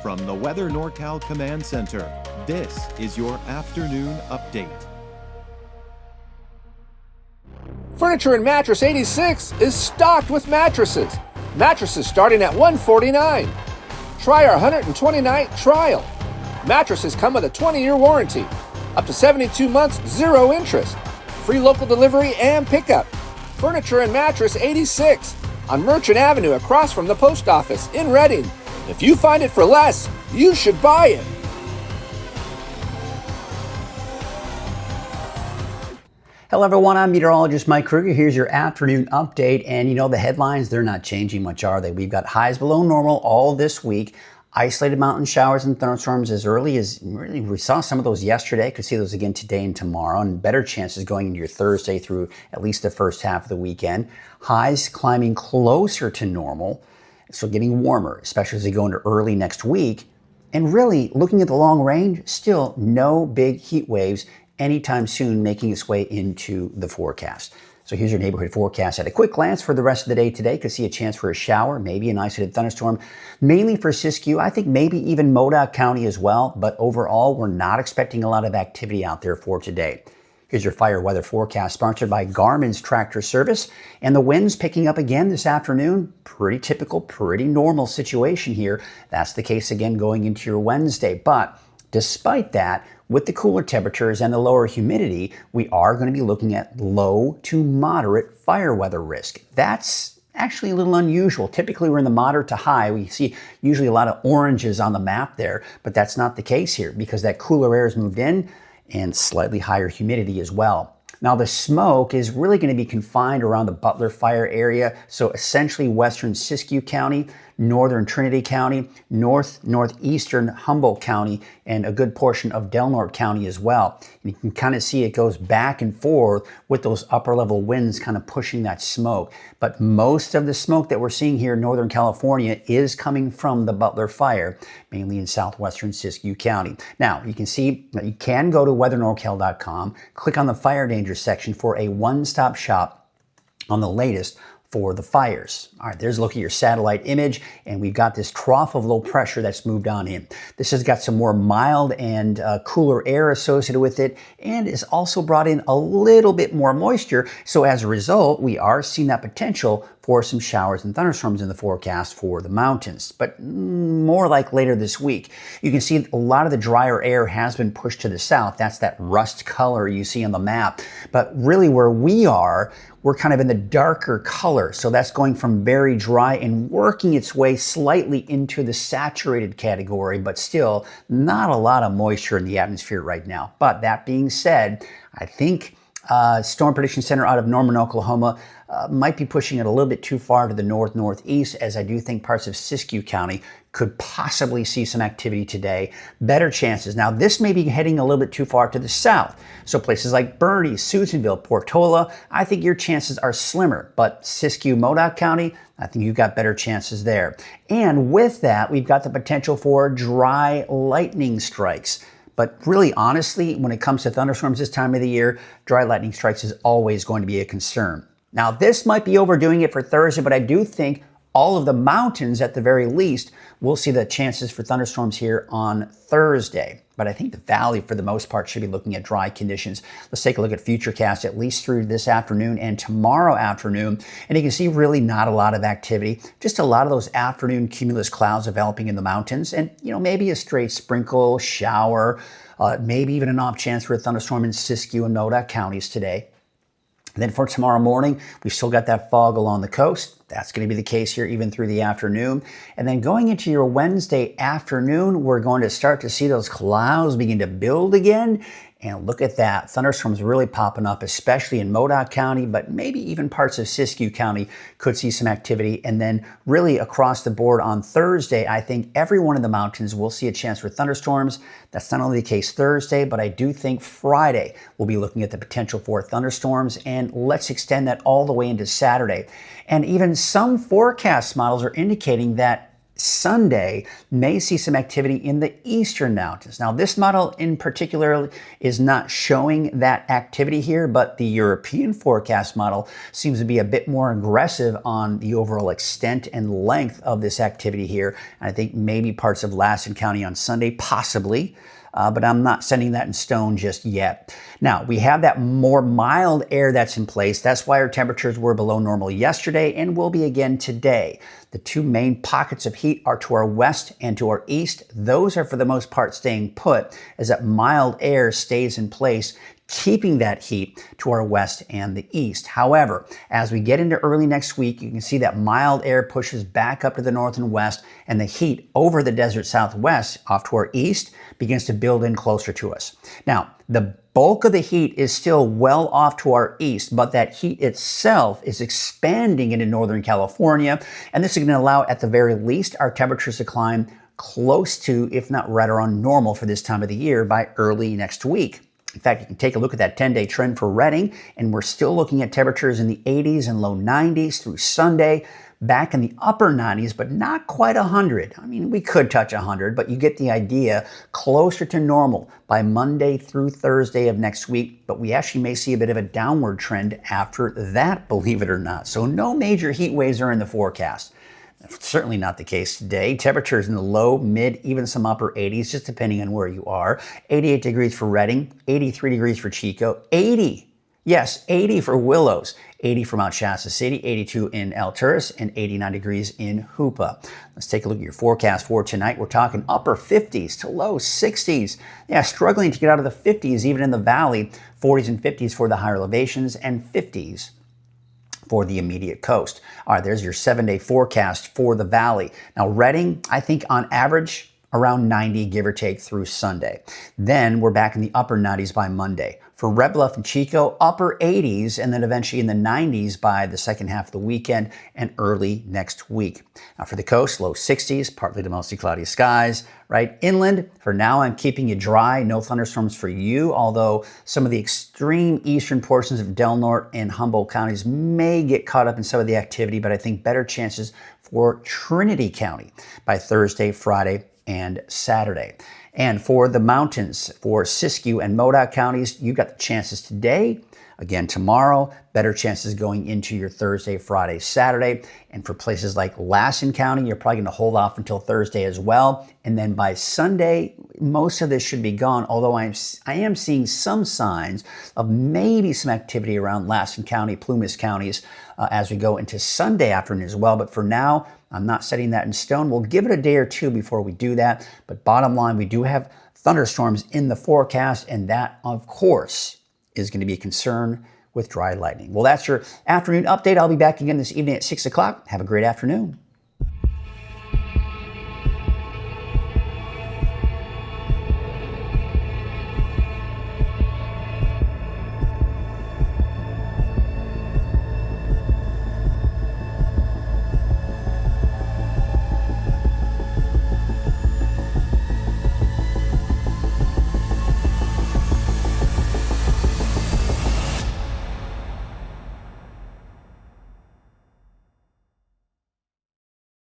From the Weather NorCal Command Center, this is your afternoon update. Furniture and Mattress 86 is stocked with mattresses. Mattresses starting at $149. Try our 120-night trial. Mattresses come with a 20-year warranty. Up to 72 months, 0 interest. Free local delivery and pickup. Furniture and Mattress 86 on Merchant Avenue across from the post office in Reading. If you find it for less, you should buy it. Hello everyone, I'm Meteorologist Mike Krueger. Here's your afternoon update, and you know the headlines, they're not changing much, are they? We've got highs below normal all this week, isolated mountain showers and thunderstorms as early as, really, we saw some of those yesterday, could see those again today and tomorrow, and better chances going into your Thursday through at least the first half of the weekend. Highs climbing closer to normal, so getting warmer, especially as we go into early next week. And really, looking at the long range, still no big heat waves anytime soon making its way into the forecast. So here's your neighborhood forecast at a quick glance for the rest of the day today. Could see a chance for a shower, maybe an isolated thunderstorm, mainly for Siskiyou. I think maybe even Modoc County as well, but overall, we're not expecting a lot of activity out there for today. Here's your fire weather forecast sponsored by Garmin's Tractor Service, and the winds picking up again this afternoon. Pretty typical, pretty normal situation here. That's the case again going into your Wednesday, but despite that, with the cooler temperatures and the lower humidity, we are going to be looking at low to moderate fire weather risk. That's actually a little unusual. Typically, we're in the moderate to high. We see usually a lot of oranges on the map there, but that's not the case here because that cooler air has moved in and slightly higher humidity as well. Now, the smoke is really going to be confined around the Butler fire area, so essentially western Siskiyou County, northern Trinity County, northeastern Humboldt County, and a good portion of Del Norte County as well. And you can kind of see it goes back and forth with those upper level winds kind of pushing that smoke. But most of the smoke that we're seeing here in Northern California is coming from the Butler fire, mainly in southwestern Siskiyou County. Now, you can see that you can go to weathernorcal.com, click on the fire danger section for a one-stop shop on the latest for the fires. All right, there's a look at your satellite image, and we've got this trough of low pressure that's moved on in. This has got some more mild and cooler air associated with it, and has also brought in a little bit more moisture. So as a result, we are seeing that potential for some showers and thunderstorms in the forecast for the mountains, but more like later this week. You can see a lot of the drier air has been pushed to the south. That's that rust color you see on the map. But really where we are, we're kind of in the darker color. So that's going from very dry and working its way slightly into the saturated category, but still not a lot of moisture in the atmosphere right now. But that being said, I think Storm Prediction Center out of Norman, Oklahoma might be pushing it a little bit too far to the northeast, as I do think parts of Siskiyou County could possibly see some activity today. Better chances. Now, this may be heading a little bit too far to the south. So places like Bernie, Susanville, Portola, I think your chances are slimmer. But Siskiyou, Modoc County, I think you've got better chances there. And with that, we've got the potential for dry lightning strikes. But really, honestly, when it comes to thunderstorms this time of the year, dry lightning strikes is always going to be a concern. Now, this might be overdoing it for Thursday, but I do think all of the mountains, at the very least, will see the chances for thunderstorms here on Thursday. But I think the valley, for the most part, should be looking at dry conditions. Let's take a look at Futurecast at least through this afternoon and tomorrow afternoon. And you can see really not a lot of activity, just a lot of those afternoon cumulus clouds developing in the mountains. And, you know, maybe a straight sprinkle, shower, maybe even an off chance for a thunderstorm in Siskiyou and Modoc counties today. And then for tomorrow morning, we've still got that fog along the coast. That's going to be the case here even through the afternoon. And then going into your Wednesday afternoon, we're going to start to see those clouds begin to build again. And look at that. Thunderstorms really popping up, especially in Modoc County, but maybe even parts of Siskiyou County could see some activity. And then really across the board on Thursday, I think every one of the mountains will see a chance for thunderstorms. That's not only the case Thursday, but I do think Friday we'll be looking at the potential for thunderstorms. And let's extend that all the way into Saturday. And even some forecast models are indicating that Sunday may see some activity in the eastern mountains. Now, this model in particular is not showing that activity here, but the European forecast model seems to be a bit more aggressive on the overall extent and length of this activity here. And I think maybe parts of Lassen County on Sunday, possibly. But I'm not setting that in stone just yet. Now, we have that more mild air that's in place. That's why our temperatures were below normal yesterday and will be again today. The two main pockets of heat are to our west and to our east. Those are for the most part staying put as that mild air stays in place, keeping that heat to our west and the east. However, as we get into early next week, you can see that mild air pushes back up to the north and west, and the heat over the desert southwest off to our east begins to build in closer to us. Now, the bulk of the heat is still well off to our east, but that heat itself is expanding into Northern California, and this is going to allow, at the very least, our temperatures to climb close to, if not right around normal for this time of the year by early next week. In fact, you can take a look at that 10-day trend for Redding, and we're still looking at temperatures in the 80s and low 90s through Sunday, back in the upper 90s, but not quite 100. I mean, we could touch 100, but you get the idea, closer to normal by Monday through Thursday of next week, but we actually may see a bit of a downward trend after that, believe it or not. So no major heat waves are in the forecast. Certainly not the case today. Temperatures in the low, mid, even some upper 80s, just depending on where you are. 88 degrees for Redding, 83 degrees for Chico, 80, yes, 80 for Willows, 80 for Mount Shasta City, 82 in Alturas, and 89 degrees in Hoopa. Let's take a look at your forecast for tonight. We're talking upper 50s to low 60s. Yeah, struggling to get out of the 50s even in the valley. 40s and 50s for the higher elevations, and 50s for the immediate coast. All right, there's your 7-day forecast for the valley. Now, Redding, I think on average, around 90, give or take, through Sunday. Then we're back in the upper 90s by Monday. For Red Bluff and Chico, upper 80s, and then eventually in the 90s by the second half of the weekend and early next week. Now for the coast, low 60s, partly to mostly cloudy skies. Right inland, for now I'm keeping you dry. No thunderstorms for you, although some of the extreme eastern portions of Del Norte and Humboldt counties may get caught up in some of the activity, but I think better chances for Trinity County by Thursday, Friday, and Saturday. And for the mountains, for Siskiyou and Modoc counties, you got the chances today. Again, tomorrow, better chances going into your Thursday, Friday, Saturday. And for places like Lassen County, you're probably going to hold off until Thursday as well. And then by Sunday, most of this should be gone, although I am seeing some signs of maybe some activity around Lassen County, Plumas counties as we go into Sunday afternoon as well. But for now, I'm not setting that in stone. We'll give it a day or two before we do that. But bottom line, we do have thunderstorms in the forecast, and that, of course, is going to be a concern with dry lightning. Well, that's your afternoon update. I'll be back again this evening at 6 o'clock. Have a great afternoon.